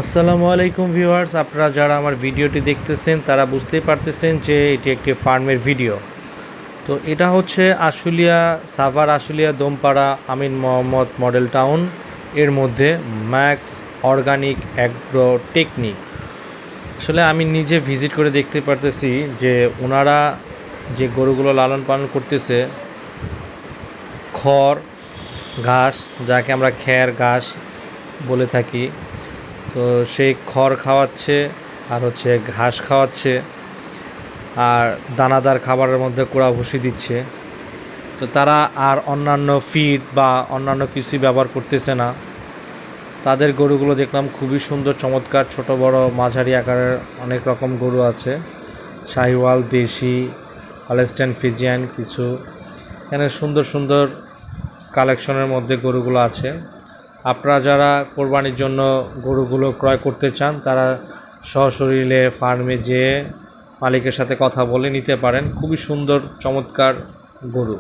আসসালামু আলাইকুম ভিউয়ার্স, আপনারা যারা আমার ভিডিওটি দেখতেছেন তারা বুঝতেই পারতেছেন যে এটি একটি ফার্মের ভিডিও। তো এটা হচ্ছে আশুলিয়া, সাভার আশুলিয়া দোমপাড়া আমিন মোহাম্মদ মডেল টাউন এর মধ্যে ম্যাক্স অর্গানিক অ্যাগ্রো টেকনিক। আসলে আমি নিজে ভিজিট করে দেখতে পারতেছি যে ওনারা যে গরুগুলো লালন পালন করতেছে, খড় ঘাস, যাকে আমরা খ্যার ঘাস বলে থাকি, তো সেই খড় খাওয়াচ্ছে আর হচ্ছে ঘাস খাওয়াচ্ছে আর দানাদার খাবারের মধ্যে কোড়া ভুসি দিচ্ছে। তো তারা আর অন্যান্য ফিড বা অন্যান্য কিছুই ব্যবহার করতেছে না। তাদের গরুগুলো দেখলাম খুবই সুন্দর, চমৎকার, ছোট বড় মাঝারি আকারের অনেক রকম গরু আছে, শাহিওয়াল, দেশি, হলস্টাইন ফ্রিজিয়ান, কিছু এখানে সুন্দর সুন্দর কালেকশনের মধ্যে গরুগুলো আছে। আপনারা যারা কোরবানির জন্য গরুগুলো ক্রয় করতে চান তারা সশরীরে ফার্মে যেয়ে মালিকের সাথে কথা বলে নিতে পারেন। খুবই সুন্দর চমৎকার গরু।